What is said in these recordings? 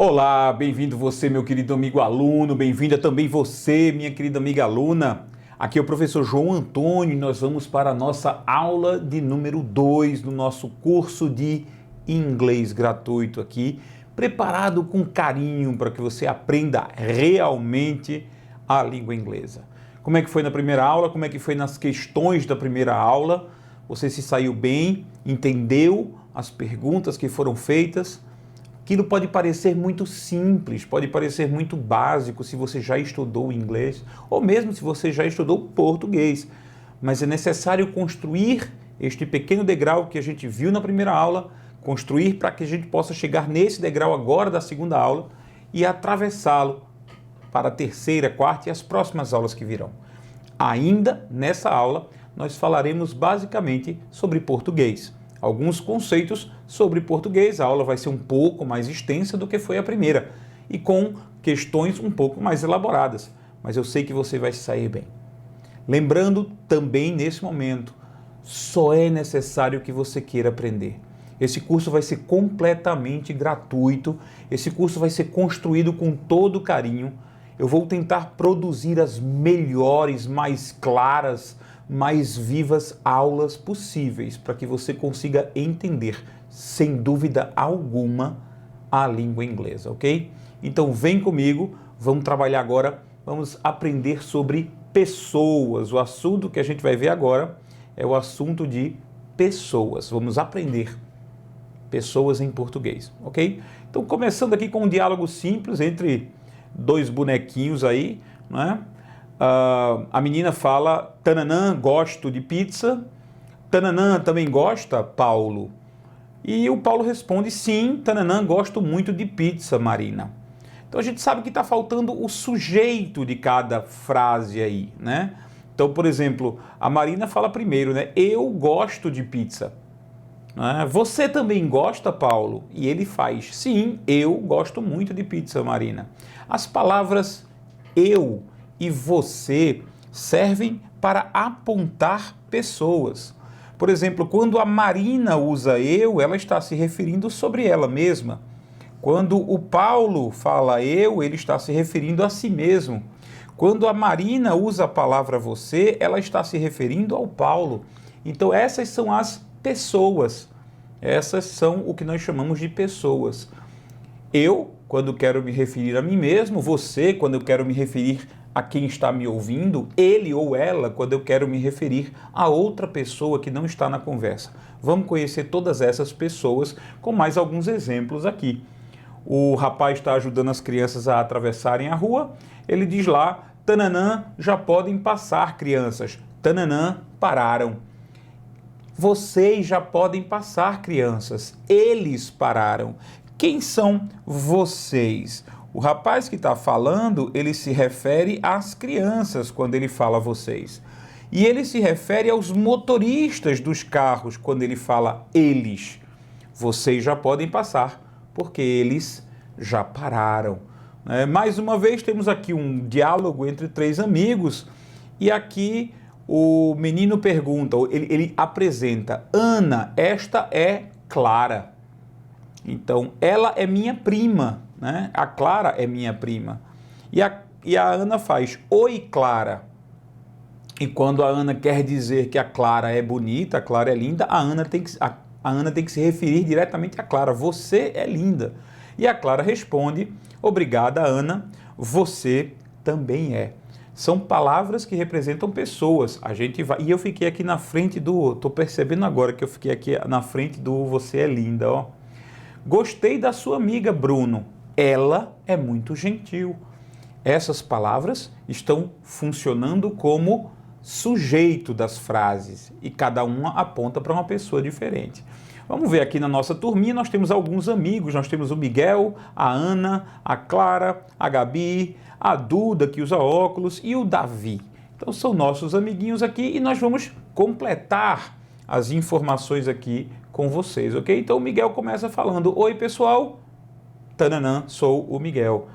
Olá, bem-vindo você, meu querido amigo aluno, bem-vinda também você, minha querida amiga aluna. Aqui é o professor João Antônio e nós vamos para a nossa aula de número 2 no nosso curso de inglês gratuito aqui, preparado com carinho para que você aprenda realmente a língua inglesa. Como é que foi na primeira aula? Como é que foi nas questões da primeira aula? Você se saiu bem? Entendeu as perguntas que foram feitas? Aquilo pode parecer muito simples, pode parecer muito básico se você já estudou inglês ou mesmo se você já estudou português, mas é necessário construir este pequeno degrau que a gente viu na primeira aula, construir para que a gente possa chegar nesse degrau agora da segunda aula e atravessá-lo para a terceira, quarta e as próximas aulas que virão. Ainda nessa aula, nós falaremos basicamente sobre português. Alguns conceitos sobre português, a aula vai ser um pouco mais extensa do que foi a primeira e com questões um pouco mais elaboradas, mas eu sei que você vai se sair bem. Lembrando também nesse momento, só é necessário que você queira aprender. Esse curso vai ser completamente gratuito, esse curso vai ser construído com todo carinho. Eu vou tentar produzir as melhores, mais claras, mais vivas aulas possíveis para que você consiga entender, sem dúvida alguma, a língua inglesa, ok? Então vem comigo, vamos trabalhar agora, vamos aprender sobre pessoas. O assunto que a gente vai ver agora é o assunto de pessoas. Vamos aprender pessoas em português, ok? Então começando aqui com um diálogo simples entre dois bonequinhos aí, não é? A menina fala, Tananã, gosto de pizza. Tananã também gosta, Paulo? E o Paulo responde, sim, Tananã, gosto muito de pizza, Marina. Então a gente sabe que está faltando o sujeito de cada frase aí, né? Então, por exemplo, a Marina fala primeiro, né? Eu gosto de pizza. Você também gosta, Paulo? E ele faz, sim, eu gosto muito de pizza, Marina. As palavras eu e você servem para apontar pessoas. Por exemplo, quando a Marina usa eu, ela está se referindo sobre ela mesma. Quando o Paulo fala eu, ele está se referindo a si mesmo. Quando a Marina usa a palavra você, ela está se referindo ao Paulo. Então essas são as pessoas. Essas são o que nós chamamos de pessoas. Eu, quando quero me referir a mim mesmo, você, quando eu quero me referir a quem está me ouvindo, ele ou ela, quando eu quero me referir a outra pessoa que não está na conversa. Vamos conhecer todas essas pessoas com mais alguns exemplos aqui. O rapaz está ajudando as crianças a atravessarem a rua, ele diz lá, Tananã, já podem passar, crianças. Tananã, pararam. Vocês já podem passar, crianças. Eles pararam. Quem são vocês? O rapaz que está falando, ele se refere às crianças quando ele fala vocês. E ele se refere aos motoristas dos carros quando ele fala eles. Vocês já podem passar, porque eles já pararam. Mais uma vez, temos aqui um diálogo entre três amigos e aqui o menino pergunta, ele apresenta, Ana, esta é Clara. Então, ela é minha prima, né? A Clara é minha prima. E a Ana faz, oi, Clara. E quando a Ana quer dizer que a Clara é bonita, a Clara é linda, a Ana tem que se referir diretamente a Clara. Você é linda. E a Clara responde, obrigada, Ana, você também é. São palavras que representam pessoas. E eu fiquei aqui na frente tô percebendo agora que eu fiquei aqui na frente do você é linda, ó. Gostei da sua amiga, Bruno. Ela é muito gentil. Essas palavras estão funcionando como sujeito das frases e cada uma aponta para uma pessoa diferente. Vamos ver aqui na nossa turminha, nós temos alguns amigos, nós temos o Miguel, a Ana, a Clara, a Gabi, a Duda, que usa óculos, e o Davi. Então são nossos amiguinhos aqui e nós vamos completar as informações aqui com vocês, ok? Então o Miguel começa falando, oi pessoal, tananã, sou o Miguel.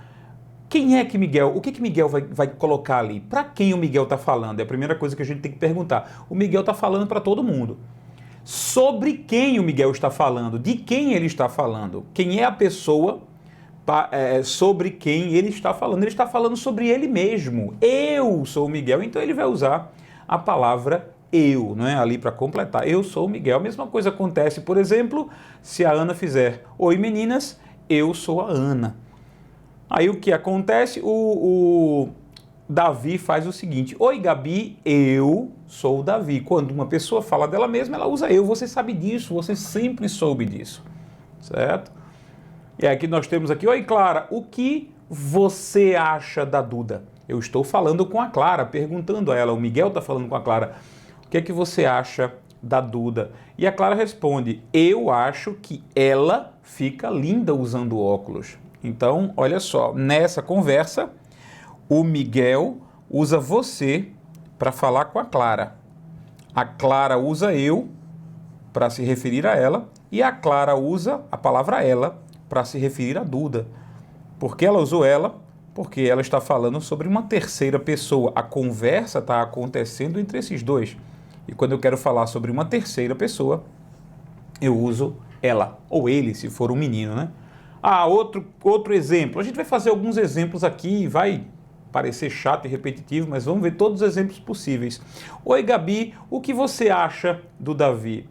Quem é que Miguel, o que Miguel vai colocar ali? Para quem o Miguel está falando? É a primeira coisa que a gente tem que perguntar. O Miguel está falando para todo mundo. Sobre quem o Miguel está falando? De quem ele está falando? Quem é a pessoa sobre quem ele está falando. Ele está falando sobre ele mesmo. Eu sou o Miguel, então ele vai usar a palavra eu, não é? Ali para completar. Eu sou o Miguel. A mesma coisa acontece, por exemplo, se a Ana fizer oi meninas, eu sou a Ana. Aí o que acontece? O Davi faz o seguinte: oi Gabi, eu sou o Davi. Quando uma pessoa fala dela mesma, ela usa eu. Você sabe disso, você sempre soube disso, certo? E aqui nós temos aqui, oi Clara, o que você acha da Duda? Eu estou falando com a Clara, perguntando a ela, o Miguel está falando com a Clara, o que é que você acha da Duda? E a Clara responde, eu acho que ela fica linda usando óculos. Então, olha só, nessa conversa, o Miguel usa você para falar com a Clara. A Clara usa eu para se referir a ela e a Clara usa a palavra ela para se referir a Duda. Por que ela usou ela? Porque ela está falando sobre uma terceira pessoa. A conversa está acontecendo entre esses dois. E quando eu quero falar sobre uma terceira pessoa, eu uso ela, ou ele, se for um menino, né? Outro exemplo. A gente vai fazer alguns exemplos aqui, vai parecer chato e repetitivo, mas vamos ver todos os exemplos possíveis. Oi, Gabi, o que você acha do Davi?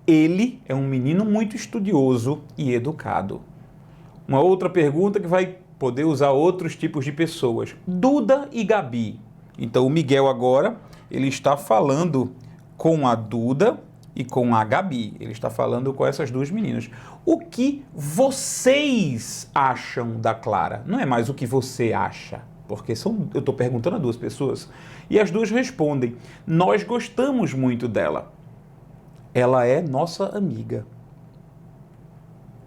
Ele é um menino muito estudioso e educado. Uma outra pergunta que vai poder usar outros tipos de pessoas. Duda e Gabi. Então o Miguel agora, ele está falando com a Duda e com a Gabi. Ele está falando com essas duas meninas. O que vocês acham da Clara? Não é mais o que você acha, porque eu estou perguntando a duas pessoas. E as duas respondem, nós gostamos muito dela. Ela é nossa amiga.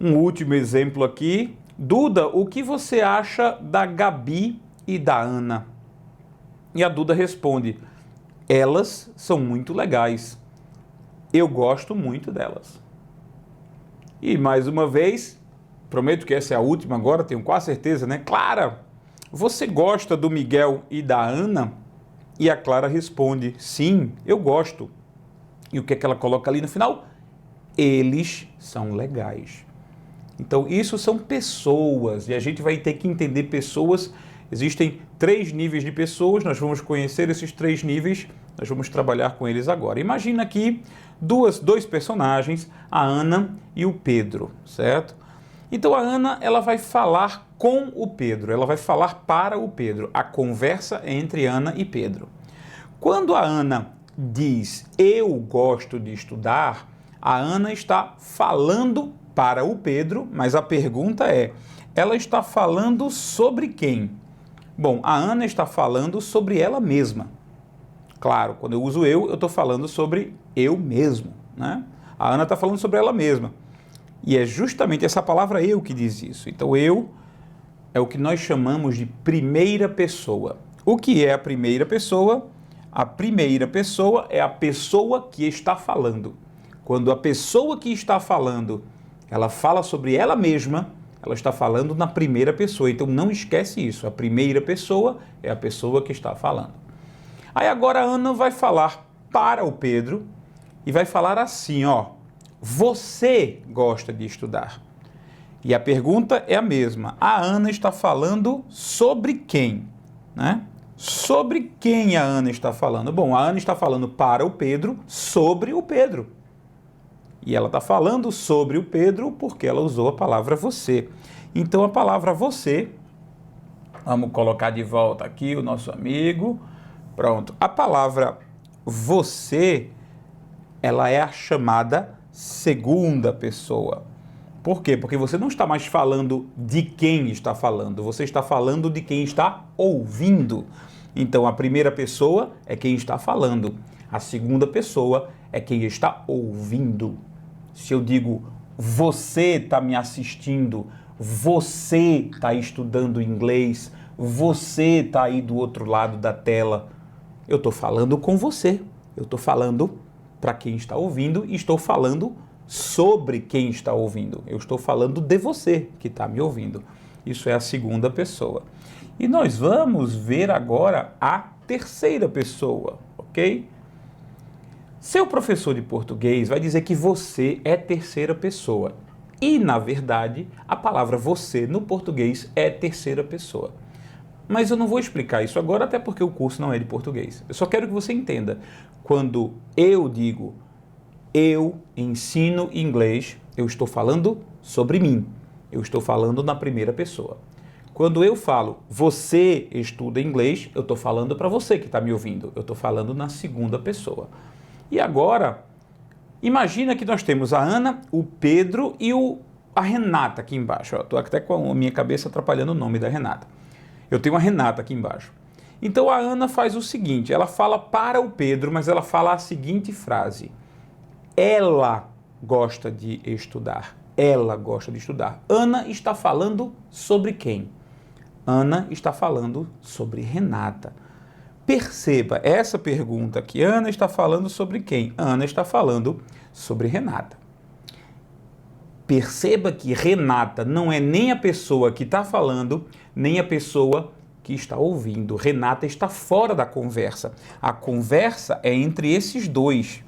Um último exemplo aqui. Duda, o que você acha da Gabi e da Ana? E a Duda responde, elas são muito legais. Eu gosto muito delas. E mais uma vez, prometo que essa é a última agora, tenho quase certeza, né? Clara, você gosta do Miguel e da Ana? E a Clara responde, sim, eu gosto. E o que é que ela coloca ali no final? Eles são legais. Então, isso são pessoas, e a gente vai ter que entender pessoas. Existem 3 níveis de pessoas, nós vamos conhecer esses 3 níveis, nós vamos trabalhar com eles agora. Imagina aqui dois personagens, a Ana e o Pedro, certo? Então, a Ana, ela vai falar com o Pedro, ela vai falar para o Pedro. A conversa é entre Ana e Pedro. Quando a Ana diz, eu gosto de estudar, a Ana está falando para o Pedro, mas a pergunta é, ela está falando sobre quem? Bom, a Ana está falando sobre ela mesma. Claro, quando eu uso eu estou falando sobre eu mesmo, né? A Ana está falando sobre ela mesma. E é justamente essa palavra eu que diz isso. Então, eu é o que nós chamamos de primeira pessoa. O que é a primeira pessoa? A primeira pessoa é a pessoa que está falando. Quando a pessoa que está falando, ela fala sobre ela mesma, ela está falando na primeira pessoa. Então não esquece isso, a primeira pessoa é a pessoa que está falando. Aí agora a Ana vai falar para o Pedro e vai falar assim, ó, você gosta de estudar? E a pergunta é a mesma, a Ana está falando sobre quem, né? Sobre quem a Ana está falando? Bom, a Ana está falando para o Pedro, sobre o Pedro. E ela está falando sobre o Pedro porque ela usou a palavra você. Então, a palavra você, vamos colocar de volta aqui o nosso amigo. Pronto. A palavra você, ela é a chamada segunda pessoa. Por quê? Porque você não está mais falando de quem está falando, você está falando de quem está ouvindo. Então, a primeira pessoa é quem está falando, a segunda pessoa é quem está ouvindo. Se eu digo, você está me assistindo, você está estudando inglês, você está aí do outro lado da tela, eu estou falando com você, eu estou falando para quem está ouvindo e estou falando sobre quem está ouvindo. Eu estou falando de você que está me ouvindo. Isso é a segunda pessoa. E nós vamos ver agora a terceira pessoa, ok? Seu professor de português vai dizer que você é terceira pessoa. E, na verdade, a palavra você no português é terceira pessoa. Mas eu não vou explicar isso agora, até porque o curso não é de português. Eu só quero que você entenda. Quando eu digo eu ensino inglês, eu estou falando sobre mim. Eu estou falando na primeira pessoa. Quando eu falo você estuda inglês, eu estou falando para você que está me ouvindo. Eu estou falando na segunda pessoa. E agora, imagina que nós temos a Ana, o Pedro e a Renata aqui embaixo. Estou até com a minha cabeça atrapalhando o nome da Renata. Eu tenho a Renata aqui embaixo. Então a Ana faz o seguinte, ela fala para o Pedro, mas ela fala a seguinte frase. Ela gosta de estudar. Ela gosta de estudar. Ana está falando sobre quem? Ana está falando sobre Renata. Perceba essa pergunta aqui. Ana está falando sobre quem? Ana está falando sobre Renata. Perceba que Renata não é nem a pessoa que está falando, nem a pessoa que está ouvindo. Renata está fora da conversa. A conversa é entre esses dois.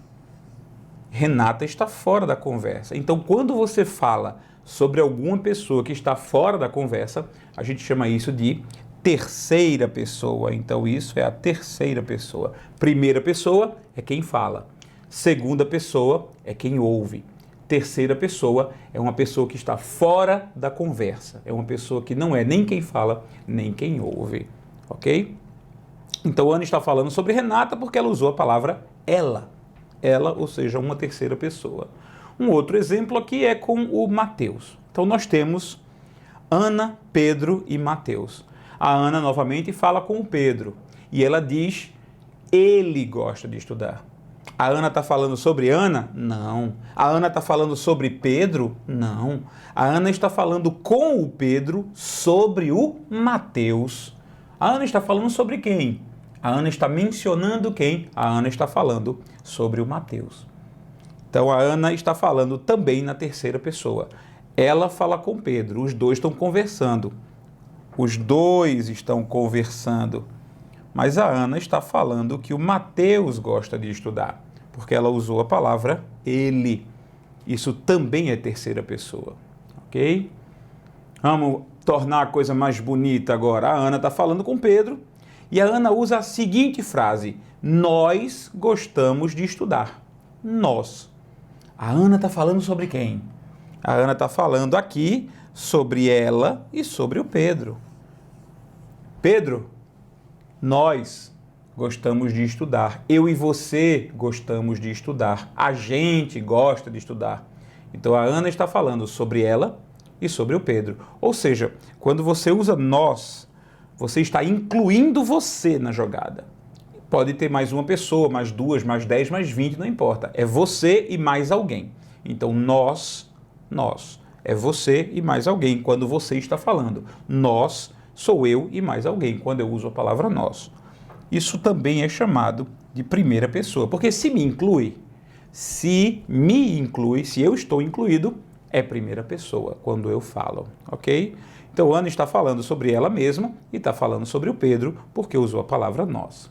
Renata está fora da conversa. Então, quando você fala sobre alguma pessoa que está fora da conversa, a gente chama isso de terceira pessoa. Então, isso é a terceira pessoa. Primeira pessoa é quem fala. Segunda pessoa é quem ouve. Terceira pessoa é uma pessoa que está fora da conversa. É uma pessoa que não é nem quem fala, nem quem ouve. Ok? Então, Ana está falando sobre Renata porque ela usou a palavra ela. Ela, ou seja, uma terceira pessoa. Um outro exemplo aqui é com o Mateus. Então, nós temos Ana, Pedro e Mateus. A Ana, novamente, fala com o Pedro. E ela diz, ele gosta de estudar. A Ana está falando sobre Ana? Não. A Ana está falando sobre Pedro? Não. A Ana está falando com o Pedro sobre o Mateus. A Ana está falando sobre quem? A Ana está mencionando quem? A Ana está falando sobre o Mateus. Então, a Ana está falando também na terceira pessoa. Ela fala com Pedro, os dois estão conversando. Os dois estão conversando. Mas a Ana está falando que o Mateus gosta de estudar, porque ela usou a palavra ele. Isso também é terceira pessoa, ok? Vamos tornar a coisa mais bonita agora. A Ana está falando com Pedro e a Ana usa a seguinte frase, nós gostamos de estudar. Nós. A Ana está falando sobre quem? A Ana está falando aqui sobre ela e sobre o Pedro. Pedro, nós gostamos de estudar. Eu e você gostamos de estudar. A gente gosta de estudar. Então a Ana está falando sobre ela e sobre o Pedro. Ou seja, quando você usa nós, você está incluindo você na jogada. Pode ter mais uma pessoa, mais duas, mais 10, mais 20, não importa. É você e mais alguém. Então nós. É você e mais alguém quando você está falando. Nós sou eu e mais alguém quando eu uso a palavra nós. Isso também é chamado de primeira pessoa, porque se me inclui, se eu estou incluído, é primeira pessoa quando eu falo, ok? Então, Ana está falando sobre ela mesma e está falando sobre o Pedro, porque usou a palavra nós.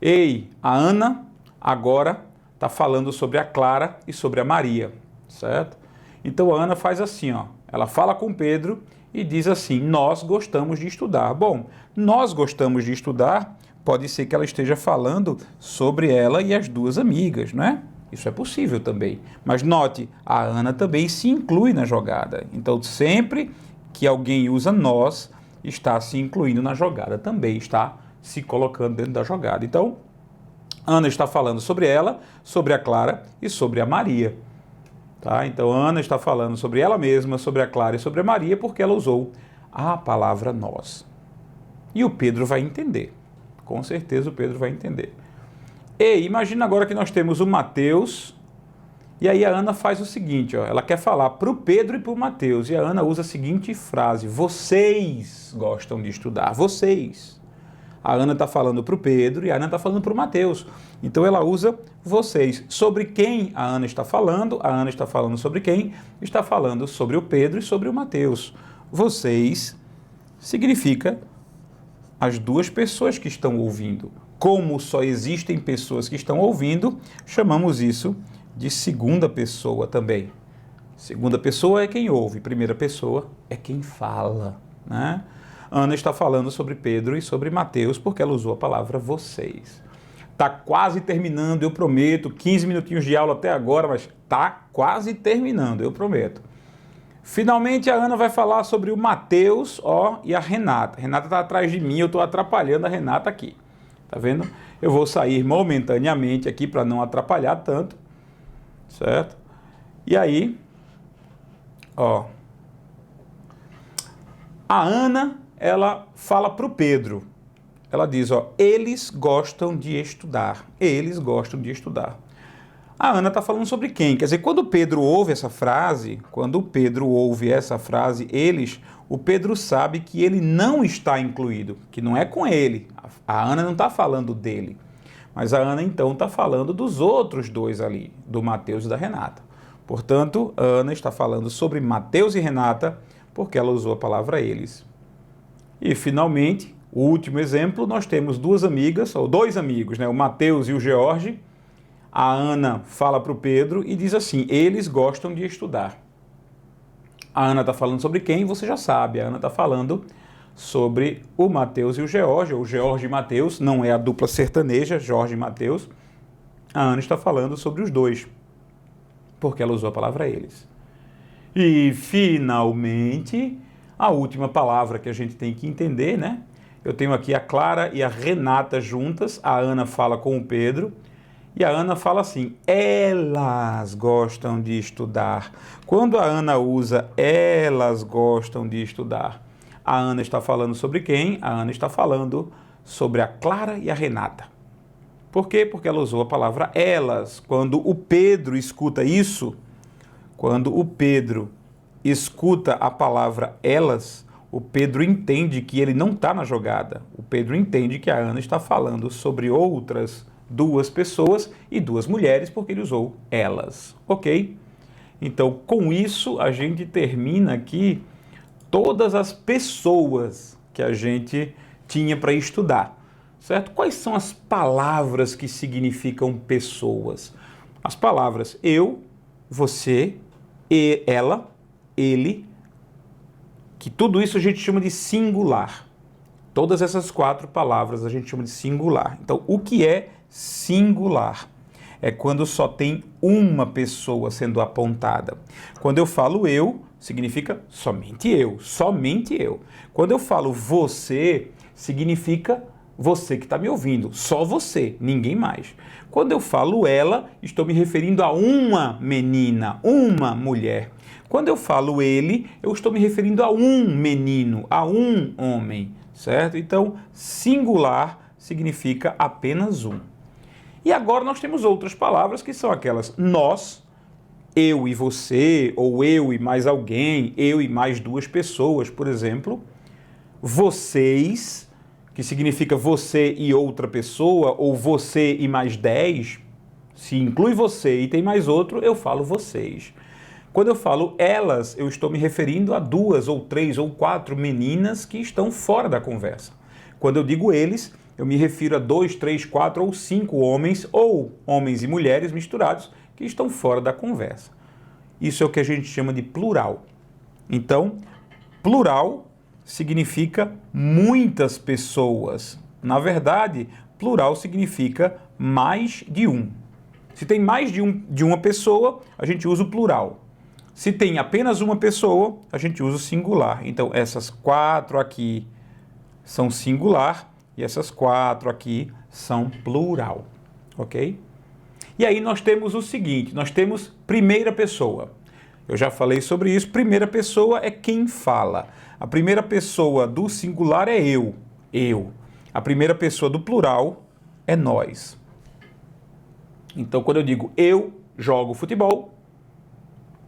Ei, a Ana agora está falando sobre a Clara e sobre a Maria, certo? Então, a Ana faz assim, ó, ela fala com Pedro e diz assim, nós gostamos de estudar. Bom, nós gostamos de estudar, pode ser que ela esteja falando sobre ela e as duas amigas, não é? Isso é possível também. Mas note, a Ana também se inclui na jogada. Então, sempre que alguém usa nós, está se incluindo na jogada também, está se colocando dentro da jogada. Então, Ana está falando sobre ela, sobre a Clara e sobre a Maria. Tá? Então, Ana está falando sobre ela mesma, sobre a Clara e sobre a Maria, porque ela usou a palavra nós. E o Pedro vai entender. Com certeza o Pedro vai entender. E imagina agora que nós temos o Mateus, e aí a Ana faz o seguinte, ó, ela quer falar para o Pedro e para o Mateus, e a Ana usa a seguinte frase, vocês gostam de estudar, vocês. A Ana está falando para o Pedro e a Ana está falando para o Mateus. Então ela usa vocês. Sobre quem a Ana está falando? A Ana está falando sobre quem? Está falando sobre o Pedro e sobre o Mateus. Vocês significa as duas pessoas que estão ouvindo. Como só existem pessoas que estão ouvindo, chamamos isso de segunda pessoa também. Segunda pessoa é quem ouve, primeira pessoa é quem fala, né? Ana está falando sobre Pedro e sobre Mateus porque ela usou a palavra vocês. Tá quase terminando, eu prometo, 15 minutinhos de aula até agora, mas tá quase terminando, eu prometo. Finalmente a Ana vai falar sobre o Mateus, e a Renata. A Renata está atrás de mim, eu estou atrapalhando a Renata aqui. Tá vendo? Eu vou sair momentaneamente aqui para não atrapalhar tanto, certo? E aí, a Ana, ela fala para o Pedro. Ela diz, eles gostam de estudar. Eles gostam de estudar. A Ana está falando sobre quem? Quer dizer, quando o Pedro ouve essa frase, eles, o Pedro sabe que ele não está incluído, que não é com ele. A Ana não está falando dele. Mas a Ana, então, está falando dos outros dois ali, do Mateus e da Renata. Portanto, a Ana está falando sobre Mateus e Renata, porque ela usou a palavra eles. E, finalmente, o último exemplo, nós temos duas amigas, ou dois amigos, né? O Mateus e o George. A Ana fala para o Pedro e diz assim, eles gostam de estudar. A Ana está falando sobre quem? Você já sabe, a Ana está falando sobre o Mateus e o George, ou George e Mateus, não é a dupla sertaneja, Jorge e Mateus. A Ana está falando sobre os dois, porque ela usou a palavra eles. E, finalmente, a última palavra que a gente tem que entender, né? Eu tenho aqui a Clara e a Renata juntas, a Ana fala com o Pedro, e a Ana fala assim, elas gostam de estudar. Quando a Ana usa elas gostam de estudar, a Ana está falando sobre quem? A Ana está falando sobre a Clara e a Renata. Por quê? Porque ela usou a palavra elas. Quando o Pedro escuta isso, quando o Pedro escuta a palavra elas, o Pedro entende que ele não está na jogada. O Pedro entende que a Ana está falando sobre outras duas pessoas e duas mulheres, porque ele usou elas, ok? Então, com isso, a gente termina aqui todas as pessoas que a gente tinha para estudar, certo? Quais são as palavras que significam pessoas? As palavras eu, você, ela, ele, que tudo isso a gente chama de singular. Todas essas quatro palavras a gente chama de singular. Então, o que é singular? É quando só tem uma pessoa sendo apontada. Quando eu falo eu, significa somente eu, somente eu. Quando eu falo você, significa você que está me ouvindo, só você, ninguém mais. Quando eu falo ela, estou me referindo a uma menina, uma mulher. Quando eu falo ele, eu estou me referindo a um menino, a um homem, certo? Então, singular significa apenas um. E agora nós temos outras palavras que são aquelas nós, eu e você, ou eu e mais alguém, eu e mais duas pessoas, por exemplo. Vocês, que significa você e outra pessoa, ou você e mais 10. Se inclui você e tem mais outro, eu falo vocês. Quando eu falo elas, eu estou me referindo a duas, ou três, ou quatro meninas que estão fora da conversa. Quando eu digo eles, eu me refiro a 2, 3, 4 ou 5 homens, ou homens e mulheres misturados, que estão fora da conversa. Isso é o que a gente chama de plural. Então, plural significa muitas pessoas. Na verdade, plural significa mais de um. Se tem mais de uma pessoa, a gente usa o plural. Se tem apenas uma pessoa, a gente usa o singular. Então, essas 4 aqui são singular e essas 4 aqui são plural, ok? E aí nós temos o seguinte, nós temos primeira pessoa. Eu já falei sobre isso, primeira pessoa é quem fala. A primeira pessoa do singular é eu. A primeira pessoa do plural é nós. Então, quando eu digo eu jogo futebol,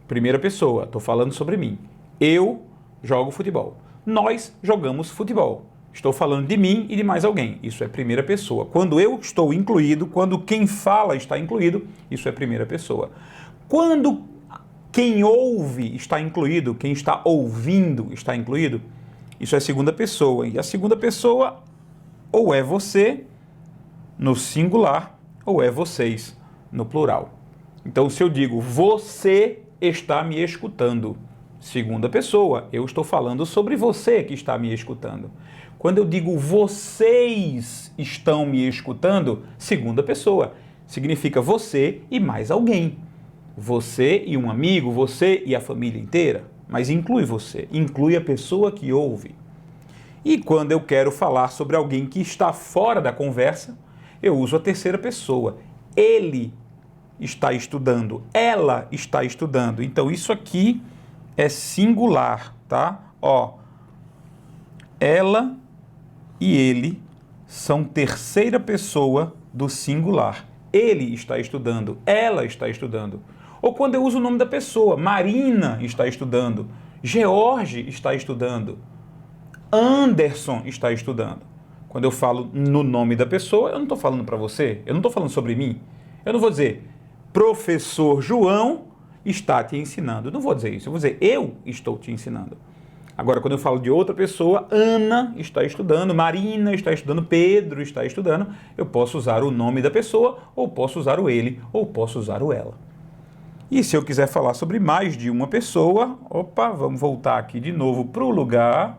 primeira pessoa, estou falando sobre mim. Eu jogo futebol. Nós jogamos futebol. Estou falando de mim e de mais alguém. Isso é primeira pessoa. Quando eu estou incluído, quando quem fala está incluído, isso é primeira pessoa. Quando quem ouve está incluído, quem está ouvindo está incluído, isso é segunda pessoa. E a segunda pessoa ou é você no singular ou é vocês no plural. Então, se eu digo você está me escutando. Segunda pessoa, eu estou falando sobre você que está me escutando. Quando eu digo vocês estão me escutando, segunda pessoa, significa você e mais alguém. Você e um amigo, você e a família inteira, mas inclui você, inclui a pessoa que ouve. E quando eu quero falar sobre alguém que está fora da conversa, eu uso a terceira pessoa. Ele está estudando, ela está estudando. Então isso aqui é singular, tá? Ó, ela e ele são terceira pessoa do singular. Ele está estudando, ela está estudando. Ou quando eu uso o nome da pessoa, Marina está estudando, George está estudando, Anderson está estudando. Quando eu falo no nome da pessoa, eu não estou falando para você, eu não estou falando sobre mim. Eu não vou dizer, professor João está te ensinando. Eu não vou dizer isso, eu vou dizer, eu estou te ensinando. Agora, quando eu falo de outra pessoa, Ana está estudando, Marina está estudando, Pedro está estudando, eu posso usar o nome da pessoa, ou posso usar o ele, ou posso usar o ela. E se eu quiser falar sobre mais de uma pessoa, opa, vamos voltar aqui de novo para o lugar,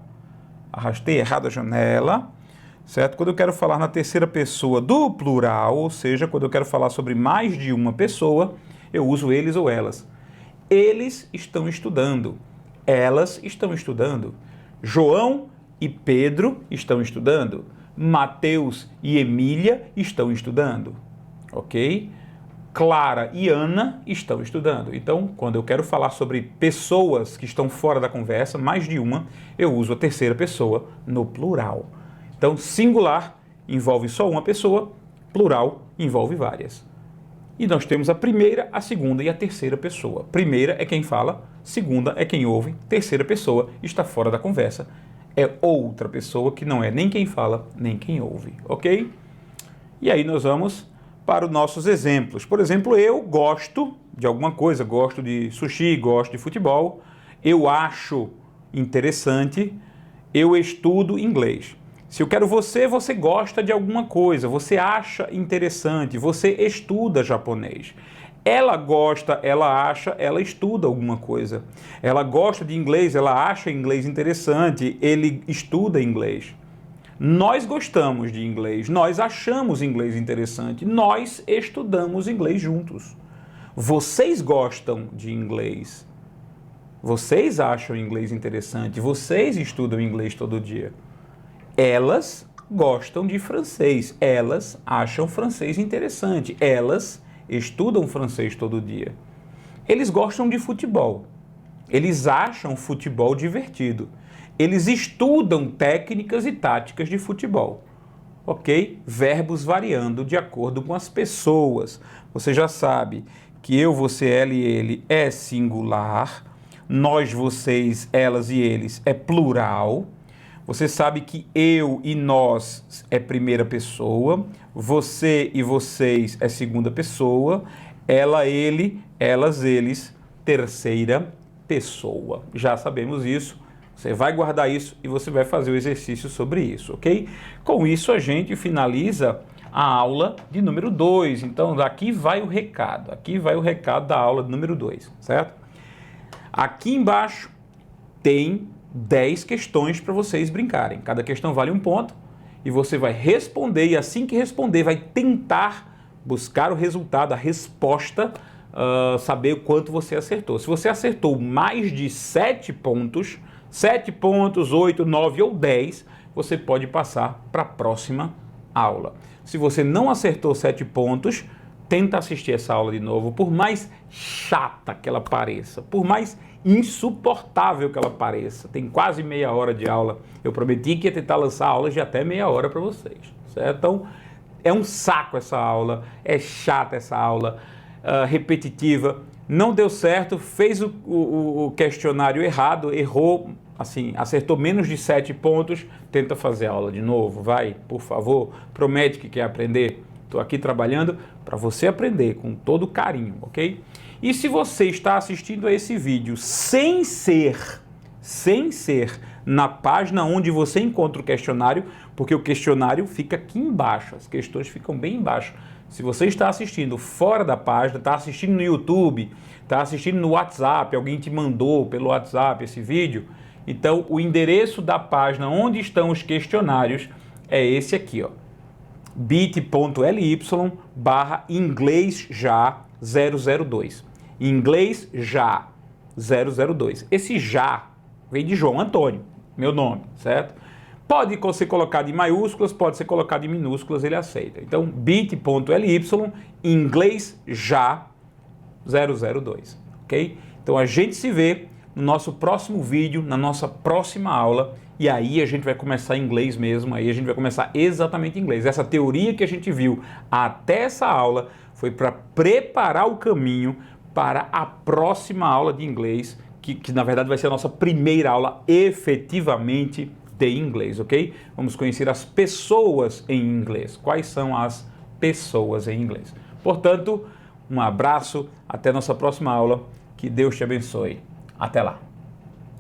arrastei errado a janela, certo? Quando eu quero falar na terceira pessoa do plural, ou seja, quando eu quero falar sobre mais de uma pessoa, eu uso eles ou elas. Eles estão estudando. Elas estão estudando. João e Pedro estão estudando. Mateus e Emília estão estudando. Ok? Clara e Ana estão estudando. Então, quando eu quero falar sobre pessoas que estão fora da conversa, mais de uma, eu uso a terceira pessoa no plural. Então, singular envolve só uma pessoa, plural envolve várias. E nós temos a primeira, a segunda e a terceira pessoa. Primeira é quem fala, segunda é quem ouve, terceira pessoa está fora da conversa. É outra pessoa que não é nem quem fala, nem quem ouve, ok? E aí nós vamos para os nossos exemplos. Por exemplo, eu gosto de alguma coisa, gosto de sushi, gosto de futebol, eu acho interessante, eu estudo inglês. Se eu quero você, você gosta de alguma coisa, você acha interessante, você estuda japonês. Ela gosta, ela acha, ela estuda alguma coisa. Ela gosta de inglês, ela acha inglês interessante, ele estuda inglês. Nós gostamos de inglês, nós achamos inglês interessante, nós estudamos inglês juntos. Vocês gostam de inglês, vocês acham inglês interessante, vocês estudam inglês todo dia. Elas gostam de francês, elas acham francês interessante, elas estudam francês todo dia. Eles gostam de futebol, eles acham futebol divertido, eles estudam técnicas e táticas de futebol, ok? Verbos variando de acordo com as pessoas. Você já sabe que eu, você, ela e ele é singular, nós, vocês, elas e eles é plural. Você sabe que eu e nós é primeira pessoa, você e vocês é segunda pessoa, ela, ele, elas, eles, terceira pessoa. Já sabemos isso, você vai guardar isso e você vai fazer o exercício sobre isso, ok? Com isso a gente finaliza a aula de número 2. Então aqui vai o recado da aula de número 2, certo? Aqui embaixo tem 10 questões para vocês brincarem. Cada questão vale um ponto e você vai responder e assim que responder vai tentar buscar o resultado, a resposta, saber o quanto você acertou. Se você acertou mais de 7 pontos, 8, 9 ou 10, você pode passar para a próxima aula. Se você não acertou 7 pontos, tenta assistir essa aula de novo, por mais chata que ela pareça, por mais insuportável que ela pareça. Tem quase meia hora de aula. Eu prometi que ia tentar lançar aulas de até meia hora para vocês, certo? Então, é um saco essa aula, é chata essa aula, repetitiva. Não deu certo, fez o questionário errado, errou, assim, acertou menos de 7 pontos, tenta fazer a aula de novo, vai, por favor, promete que quer aprender. Estou aqui trabalhando para você aprender com todo carinho, ok? E se você está assistindo a esse vídeo sem ser na página onde você encontra o questionário, porque o questionário fica aqui embaixo, as questões ficam bem embaixo. Se você está assistindo fora da página, está assistindo no YouTube, está assistindo no WhatsApp, alguém te mandou pelo WhatsApp esse vídeo, então o endereço da página onde estão os questionários é esse aqui, ó, bit.ly/inglês já 002. Inglês já 002. Esse já vem de João Antônio, meu nome, certo? Pode ser colocado em maiúsculas, pode ser colocado em minúsculas, ele aceita. Então, bit.ly, inglês já 002, ok? Então a gente se vê no nosso próximo vídeo, na nossa próxima aula, e aí a gente vai começar em inglês mesmo, aí a gente vai começar exatamente em inglês. Essa teoria que a gente viu até essa aula foi para preparar o caminho para a próxima aula de inglês, que na verdade vai ser a nossa primeira aula efetivamente de inglês, ok? Vamos conhecer as pessoas em inglês. Quais são as pessoas em inglês? Portanto, um abraço, até nossa próxima aula. Que Deus te abençoe. Até lá.